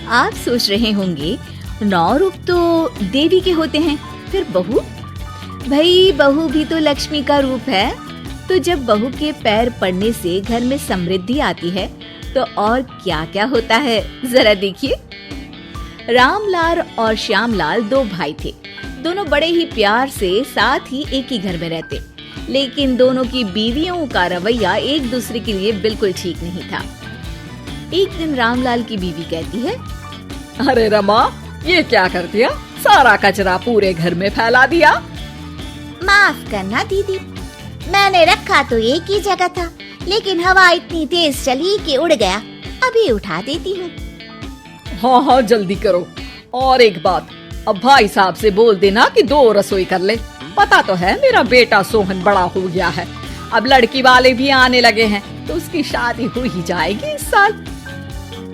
आप सोच रहे होंगे 9 रूप तो देवी के होते हैं, फिर बहू? भाई बहू भी तो लक्ष्मी का रूप है। तो जब बहू के पैर पड़ने से घर में समृद्धि आती है तो और क्या क्या होता है, जरा देखिए। रामलाल और श्यामलाल 2 भाई थे। दोनों बड़े ही प्यार से साथ ही एक ही घर में रहते, लेकिन दोनों की बीवियों का रवैया एक दूसरे के लिए बिल्कुल ठीक नहीं था। एक दिन रामलाल की बीवी कहती है, अरे रमा, ये क्या कर दिया? सारा कचरा पूरे घर में फैला दिया। माफ करना दीदी, मैंने रखा तो एक ही जगह था, लेकिन हवा इतनी तेज चली कि उड़ गया। अभी उठा देती हूँ। हाँ हाँ जल्दी करो। और एक बात, अब भाई साहब से बोल देना कि 2 रसोई कर ले। पता तो है मेरा बेटा सोहन बड़ा हो गया है, अब लड़की वाले भी आने लगे हैं, तो उसकी शादी हो ही जाएगी इस साल।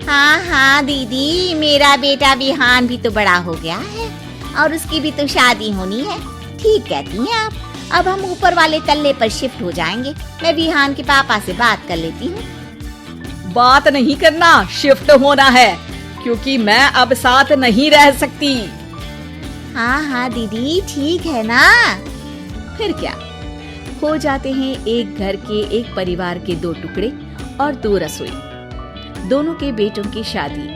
हाँ हाँ दीदी, मेरा बेटा विहान भी तो बड़ा हो गया है और उसकी भी तो शादी होनी है। ठीक कहती हैं आप। अब हम ऊपर वाले तल्ले पर शिफ्ट हो जाएंगे। मैं विहान के पापा से बात कर लेती हूँ। बात नहीं करना, शिफ्ट होना है, क्योंकि मैं अब साथ नहीं रह सकती। हाँ हाँ दीदी, ठीक है ना। फिर क्या, हो जाते हैं एक घर के एक परिवार के 2 टुकड़े और 2 रसोई, दोनों के बेटों की शादी।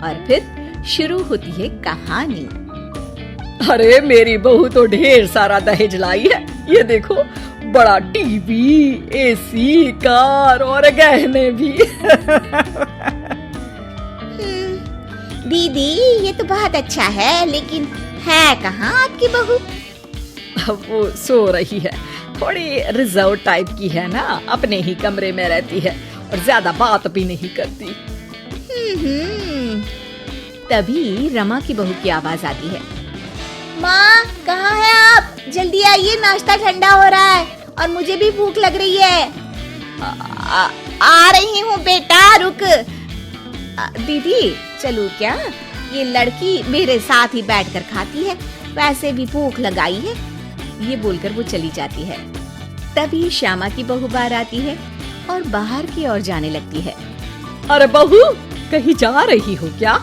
और फिर शुरू होती है कहानी। अरे मेरी बहू तो ढेर सारा दहेज लाई है। ये देखो, बड़ा टीवी, एसी, कार और गहने भी। दीदी ये तो बहुत अच्छा है, लेकिन है कहाँ आपकी बहू? वो सो रही है, थोड़ी रिजर्व टाइप की है ना, अपने ही कमरे में रहती है और ज्यादा बात भी नहीं करती। तभी रमा की बहू की आवाज आती है, माँ कहाँ है आप? जल्दी आइए, नाश्ता ठंडा हो रहा है और मुझे भी भूख लग रही है। आ रही हूँ बेटा, रुक। दीदी चलूं क्या? ये लड़की मेरे साथ ही बैठकर खाती है, वैसे भी भूख लगाई है। ये बोलकर वो चली जाती है। तभी श्यामा की बहू बाहर आती है और बाहर की ओर जाने लगती है। अरे बहू, कहीं जा रही हो क्या?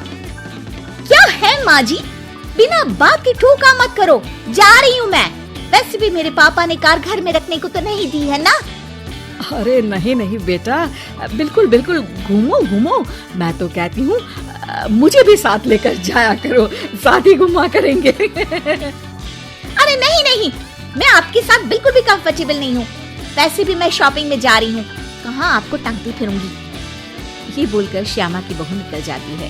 क्या है माँ जी, बिना बात के ठोका मत करो। जा रही हूँ मैं। वैसे भी मेरे पापा ने कार घर में रखने को तो नहीं दी है ना। अरे नहीं नहीं बेटा, बिल्कुल बिल्कुल, घूमो घूमो। मैं तो कहती हूँ मुझे भी साथ लेकर जाया करो, साथ ही घुमा करेंगे। अरे नहीं नहीं, मैं आपके साथ बिल्कुल भी कंफर्टेबल नहीं हूँ। वैसे भी मैं शॉपिंग में जा रही हूँ, कहाँ आपको टांगती फिरूंगी। ये बोलकर श्यामा की बहू निकल जाती है।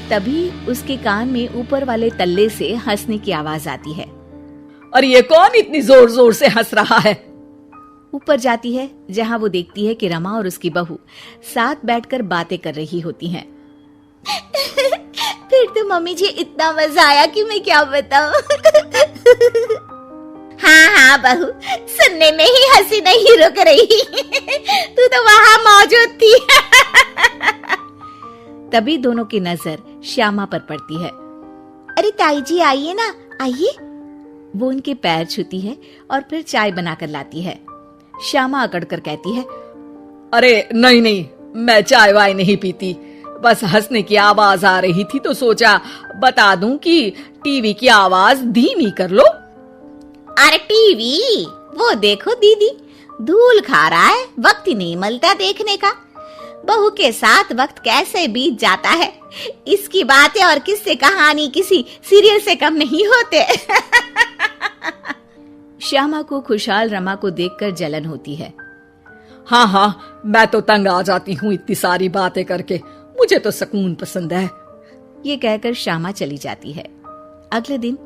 तभी उसके कान में ऊपर वाले तल्ले से हंसने की आवाज आती है। अरे ये कौन इतनी जोर जोर से हंस रहा है? ऊपर जाती है, जहाँ वो देखती है कि रमा और उसकी बहू साथ बैठकर बातें कर रही होती हैं। फिर तो मम्मी जी इतना मजा आया कि मैं क्या बताऊं। हाँ हाँ बहू, सुनने में ही हंसी नहीं रुक रही। तू तो वहाँ मौजूद थी। तभी दोनों की नजर श्यामा पर पड़ती है। अरे ताई जी आइए ना, आइए। वो उनके पैर छूती है और फिर चाय बनाकर लाती है। श्यामा अकड़कर कहती है, अरे नहीं नहीं, मैं चाय वाय नहीं पीती, बस हंसने की आवाज आ रही थी तो सोचा बता दूं कि टीवी की आवाज धीमी कर लो। अरे टीवी, वो देखो दीदी, धूल खा रहा है, वक्त ही नहीं मिलता देखने का। बहू के साथ वक्त कैसे बीत जाता है, इसकी बातें और किस्से कहानी किसी सीरियल से कम नहीं होते। श्यामा को खुशहाल रमा को देखकर जलन होती है। हाँ हाँ, मैं तो तंग आ जाती हूँ इतनी सारी बातें करके, मुझे तो सुकून पसंद है। ये कहकर श्यामा चली जाती है। अगले दिन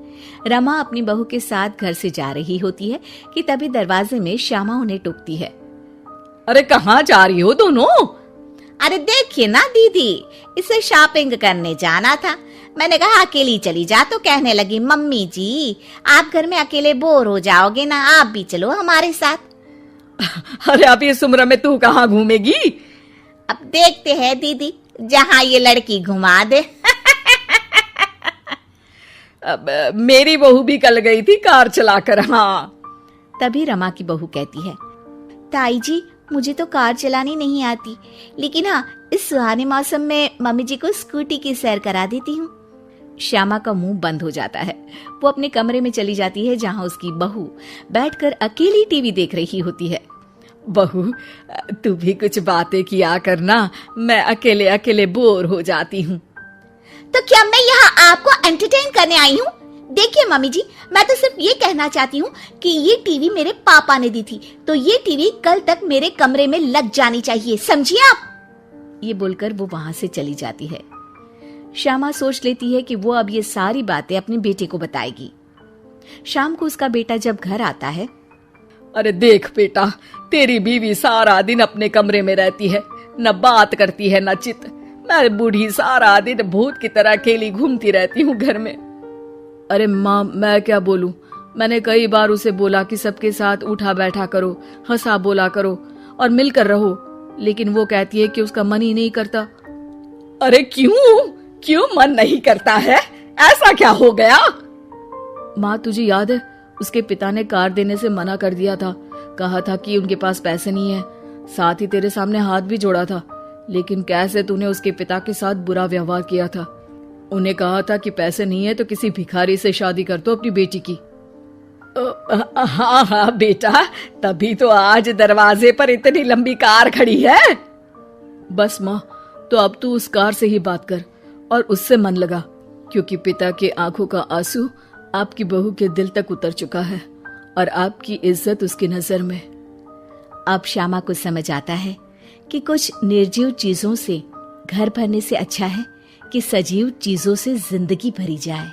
रमा अपनी बहू के साथ घर से जा रही होती है कि तभी दरवाजे में श्यामा उन्हें टोकती है। अरे कहाँ जा रही हो दोनों? अरे देखिए ना दीदी, इसे शॉपिंग करने जाना था। मैंने कहा अकेली चली जा, तो कहने लगी मम्मी जी आप घर में अकेले बोर हो जाओगे ना, आप भी चलो हमारे साथ। अरे अब इस उम्र में तू कहाँ घूमेगी? अब देखते हैं दीदी, जहाँ ये लड़की घुमा दे। अब मेरी बहू भी कल गई थी कार चलाकर। हाँ। तभी रमा की बहू कहती है, ताई जी मुझे तो कार चलानी नहीं आती, लेकिन हाँ, इस सुहाने मौसम में मम्मी जी को स्कूटी की सैर करा देती हूँ। श्यामा का मुंह बंद हो जाता है। वो अपने कमरे में चली जाती है जहाँ उसकी बहू बैठकर अकेली टीवी देख रही होती है। बहू, तू भी कुछ बातें किया करना, मैं अकेले अकेले बोर हो जाती हूँ। तो क्या मैं यहाँ आपको एंटरटेन करने आई हूँ? देखिए मम्मी जी, मैं तो सिर्फ ये कहना चाहती हूँ कि ये टीवी मेरे पापा ने दी थी, तो ये टीवी कल तक मेरे कमरे में लग जानी चाहिए, समझिए आप। ये बोलकर वो वहां से चली जाती है। श्यामा सोच लेती है कि वो अब ये सारी बातें अपने बेटे को बताएगी। शाम को उसका बेटा जब घर आता है, अरे देख बेटा, तेरी बीवी सारा दिन अपने कमरे में रहती है, न बात करती है न चित। मैं बूढ़ी सारा दिन भूत की तरह अकेली घूमती रहती हूँ घर में। अरे माँ, मैं क्या बोलूं? मैंने कई बार उसे बोला कि सबके साथ उठा बैठा करो, हंसा बोला करो और मिलकर रहो, लेकिन वो कहती है कि उसका मन ही नहीं करता। अरे क्यों मन नहीं करता है? ऐसा क्या हो गया? माँ, तुझे याद है उसके पिता ने कार देने से मना कर दिया था। कहा था कि उनके पास पैसे नहीं है, साथ ही तेरे सामने हाथ भी जोड़ा था, लेकिन कैसे तूने उसके पिता के साथ बुरा व्यवहार किया था। उन्हें कहा था कि पैसे नहीं है तो किसी भिखारी से शादी कर दो अपनी बेटी की। हाँ बेटा, तभी तो आज दरवाजे पर इतनी लंबी कार खड़ी है। बस माँ, तो अब तू उस कार से ही बात कर और उससे मन लगा, क्योंकि पिता के आंखों का आंसू आपकी बहू के दिल तक उतर चुका है और आपकी इज्जत उसकी नजर में। अब श्यामा को समझ आता है कि कुछ निर्जीव चीजों से घर भरने से अच्छा है कि सजीव चीजों से जिंदगी भरी जाए।